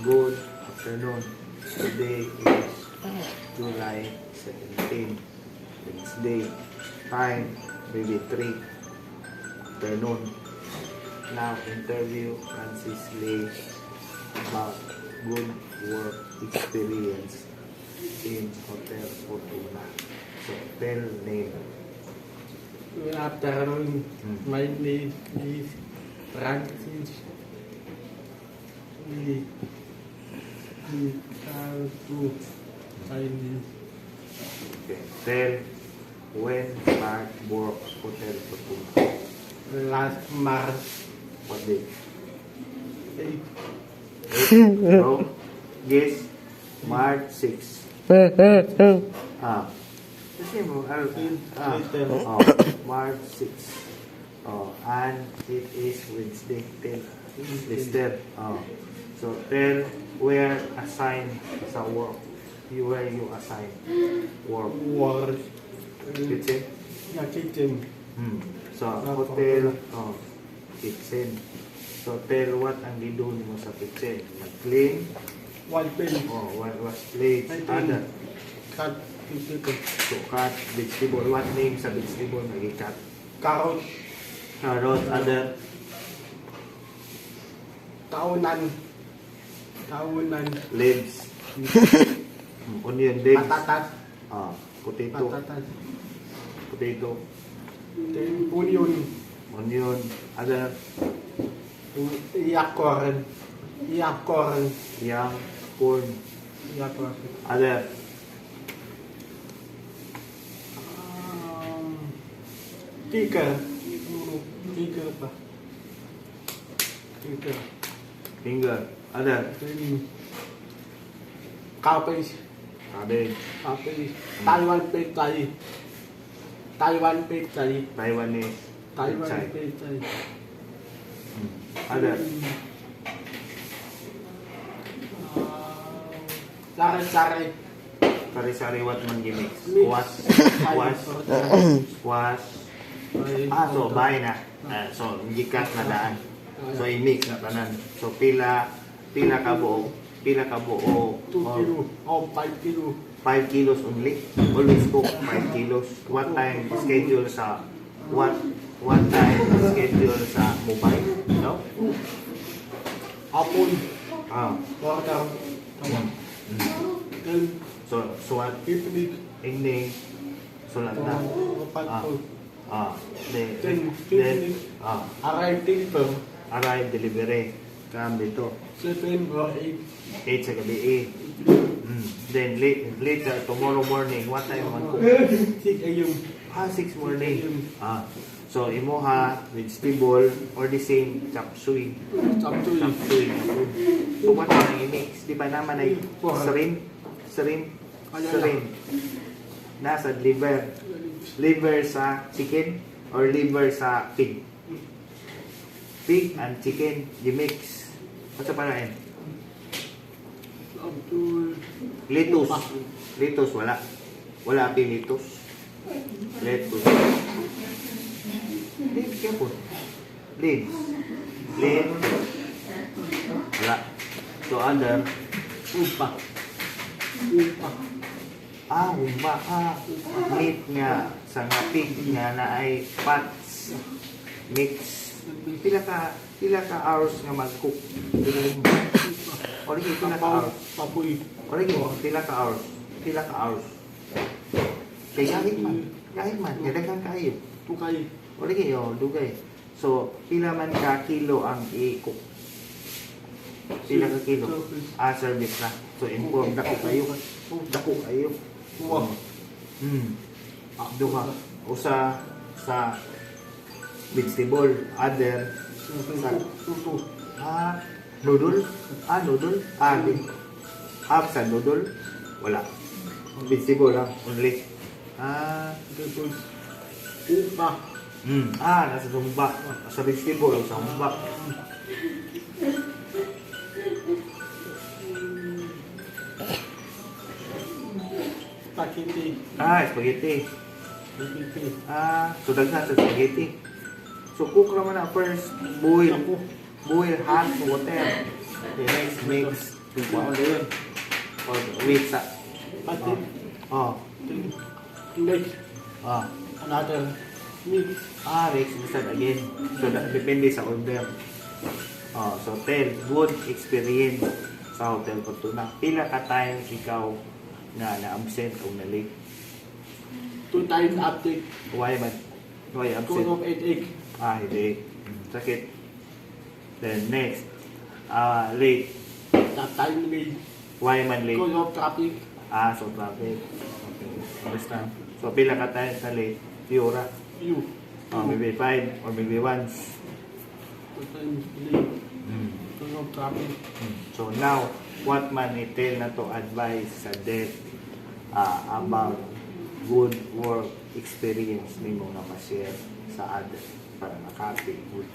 Good afternoon. Today is July 17. Wednesday. Time maybe 3 afternoon. Now interview Francis Lee about good work experience in Hotel Fortuna. So tell name. Good afternoon. My name is Francis Lee. Okay. Tell when start work Hotel Fortuna. Last March What day? 8. No. Yes. March 6. Kasi mo, March 6. And it is Wednesday. Tell. Lister. So tell where assign sa work. Where you assign work. War. Kitchen. Yeah, kitchen. So hotel. Kitchen. So tell what ang gidon mo sa kitchen. Mag-clean. One pen. Wash plate. Other. Cut. Vegetable. So cut vegetable. What name sa vegetable na i-cut? Carrot. Carrot. Other. Kaunan. Leaves. Onion leaves. Patatas. Potato. Patatas. Potato. Then onion. Onion. Other. Corn. Young. Corn. Corn. Other. Tiga pa. Tiga. Finger. Other. Then cabbage. Cabbage. Taiwan pad thai. Taiwanese. Taiwan pad thai. Other. Sari-sari. Sari-sari what man gimmick. Mix. Squash. So buy na. So gikas na daan. So i-mix na tanan. So pila ka buo. 2 kilo. 5 kilo. 5 kilos only. Always cook 5 kilos. What time schedule sa what time schedule sa mobile? No? Hapon. Mm. Water. Then So what evening. evening sulat na. Then Arrive deliver. arrive delivery. Come dito. 7 or 8. 8 sa gabi. Then later tomorrow morning what time man cook? 6 a.m. 6 morning. So imuha vegetable or the same chop suey. Chop suey. So what ang i-mix? Di ba naman ay shrimp. Nasa liver sa chicken or liver sa pig. Pig and chicken i-mix. What's pa na Lettuce wala api lettuce. Leaves kaya po. Leaves wala. So other Upa. Umba. Meat nga sa nga pig nga na ay fats mix. Pila ka hours nga mag-cook. Origi pila ka hours. Papoy. Origi pila ka hours. Kay kahit man daghang kayo. Tukay. Origi dugay. So pila man ka kilo ang i-cook. Pila ka kilo. Service na. So inform dako kayo. Wow. Duha. Usa sa vegetable, other sa noodle. Half sa noodle. Wala. Vegetable lang only. Upa. Nasa sumba. Sa vegetable, sa sumba. Spaghetti. Spaghetti. So daghan sa spaghetti. So cook naman na first. Boil hot water. Okay, next mix Tumpa ko yun. Or wait sa... Pati. Oh. Next. Oh. Another. Mix. Next instead again. So, depende sa order. Oh, so tell, good experience sa hotel ko to na. Pila ka times ikaw na-absent o na-late? 2 times update. Why man? Why Cause absent? of 8 Headache. Sakit. Then next, late. That time late. Why man late? Cause of traffic. So traffic. Okay, understand. So pila ka times na late? Pura. You. Maybe 5 or maybe once. 2 times late. Cause of traffic. So now, what man itel na to advice sa death about good work experience nimo nga ma-share sa other para makapit good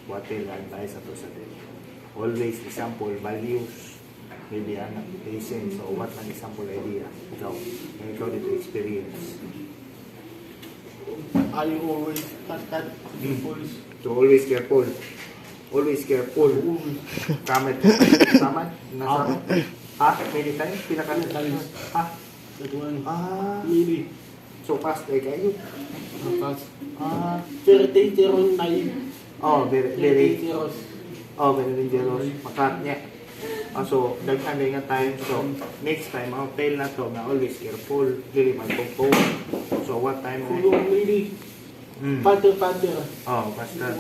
what itel advice ato sa death. Always example values maybe anak patience so what man example idea ikaw dito experience. I always cut voice. So always careful. Always careful. Kamit ko. Saman? Nasaman? Many times? Pinakalit times? That one. Really? So fast eh kayo? Fast. Very dangerous night. Very Dangerous. very dangerous. Makat niya. So, daghan din nga time. So, next time, ang tail na to, na always careful. Dili magpugpog. So, what time? Kulong really. Father. Basta.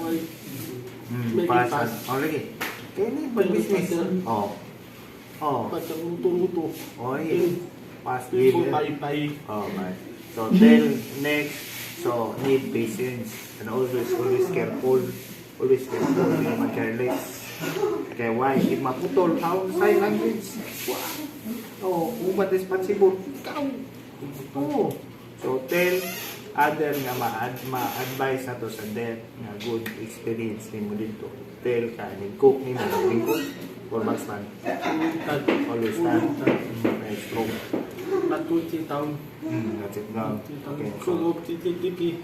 Make it fast. Lagi. Kaya na yung business. Father, uto. Fast People leader. bye. Right. So, tell next. So, need patience. And always careful. Always careful. Hindi naman careless. Kaya why? If maputol, how sign language? Umat responsible. So, tell other nga ma-advise na to sa death nga good experience ni mo dito. Tell ka, cook ni mo, cook or mag-stand. Always stand. Very strong. Matuti town. That's it now. Okay. Kulong titi.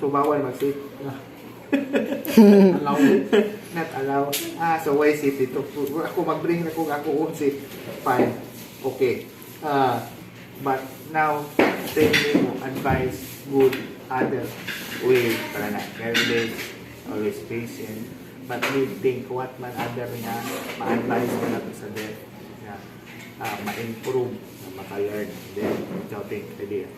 So bawal mag-sit. Allow. Not allow. So why sit dito? Ako mag-bring na kung ako sit. Fine. Okay. But now, tell me mo advice good other way para na every always patient but we think what man other nga ma-advise mo na to sa death nga ma-improve na maka-learn then ikaw think idea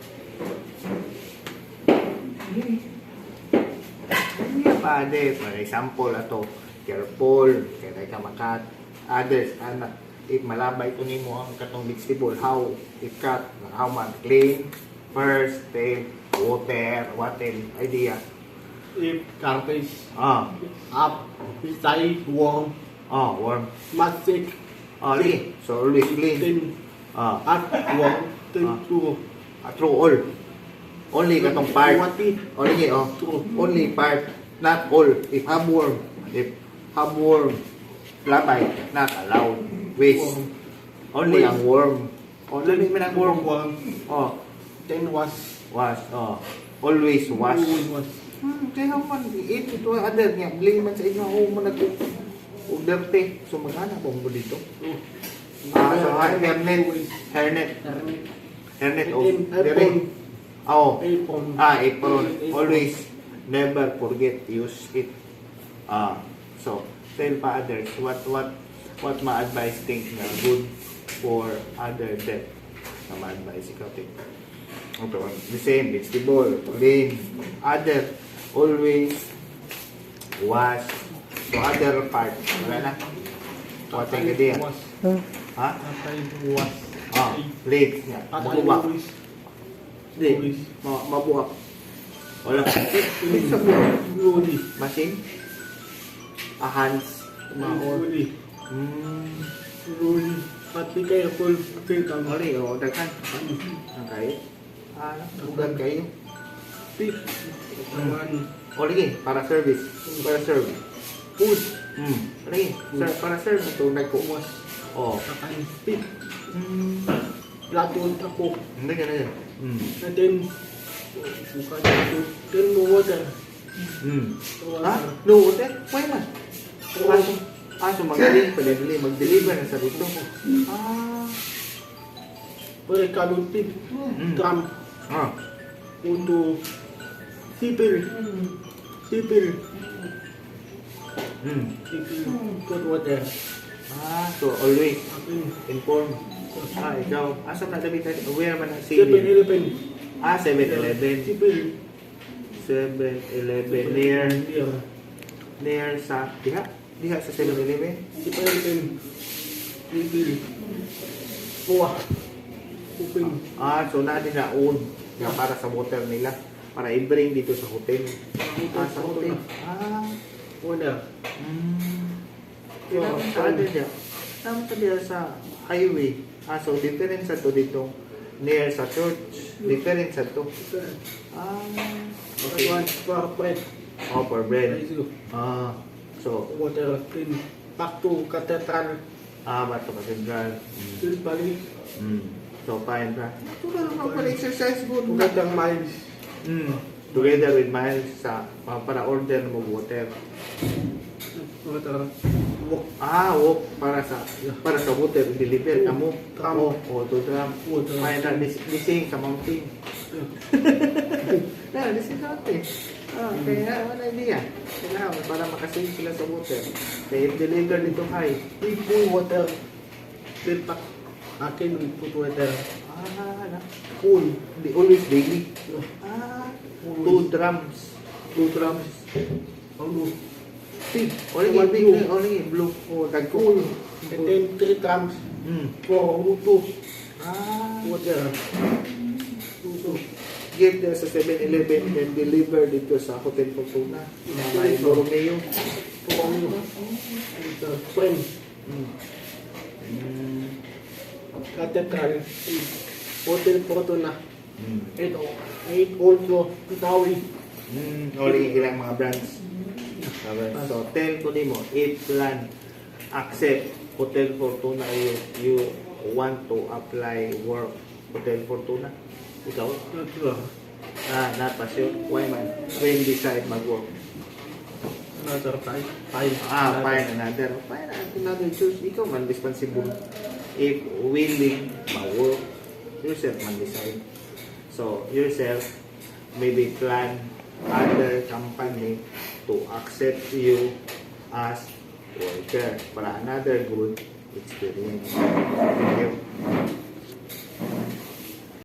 hindi pa de for example ato careful kaya ka makat others anak if malabay ko nimo ang katong vegetable how it cut how man clean first take water what idea If garbage. Up Beside warm. Warm Magic. Lagi so always clean Then at warm. Then true all only katong part lagi True. only part not all if have worm labay not allowed waste only ang worm only man ang worm Then was always wash Always was. Kaya man ito other nga blame man sa inyo mo nag og dirty so magana po mo dito so hernet of dire apron always never forget use it so tell pa others what ma-advise think na good for other death na ma-advise ikaw think the same vegetable clean other always wash so other part wala na what think idea Was. plate nga mabuwak hindi mabuwak wala sa buwak Slowly. machine hands Slowly. Slowly. But be careful. Mali, daghan. Okay. Bugan kayo. Tip. Lagi, para service. Para serve. Food. Lagi, para serve. Ito, nagkumas. Tip. Platon ako. Hindi ka na yan. And then, bukan itu. Then no water. No water? Why man? So magaling, mag-deliver na sa dito. Pwede kalutin, drum, Ah. untuk sipil, sipil, good water. So always Okay. inform. Ikaw. Asa na David? Where man ang 7-Eleven, 7-Eleven. sipil, 7-Eleven near sa diha sa 7-Eleven. sipil, sipil, kuha, kuping, So na din na own na para sa water nila para i-bring dito sa hotel. Sa hotel. water. Kailangan niya. Tama sa diya sa highway. So different sa to dito near sa church. Different sa to. Okay. For bread, For bread. let's go. So, Water, clean, back to cathedral, bato katedral. still balik, So, fine ba? Para exercise good na. ugatang miles, Together with Miles para order mo water. water, walk, Walk para sa water deliver kamo. Drum. To drum. Water. Ay na lising sa mountain. Lising sa mountain. Kaya wala idea. Kailangan para makasave sila sa water. Kaya deliver dito high. big full water, fill pack, akin put water, cool, Always daily. always 2 drums. 2 drums, almost, Big. Only One big. blue. Only blue. cool, and then 3 drums for two water, two, Give there sa 7-Eleven and deliver dito sa Hotel Fortuna. May Borromeo. friend, cathedral, hotel Fortuna, 8 also, Tawi, Only ilang mga brands. So, tell ko nimo if plan accept Hotel Fortuna you want to apply work Hotel Fortuna. Ikaw? not sure, Not pa sure. Why man? When decide mag-work? another five, Find another choose. Ikaw man responsible. If willing, mag-work. Yourself man decide. So, yourself, maybe plan other company to accept you as worker para another good experience. Thank you.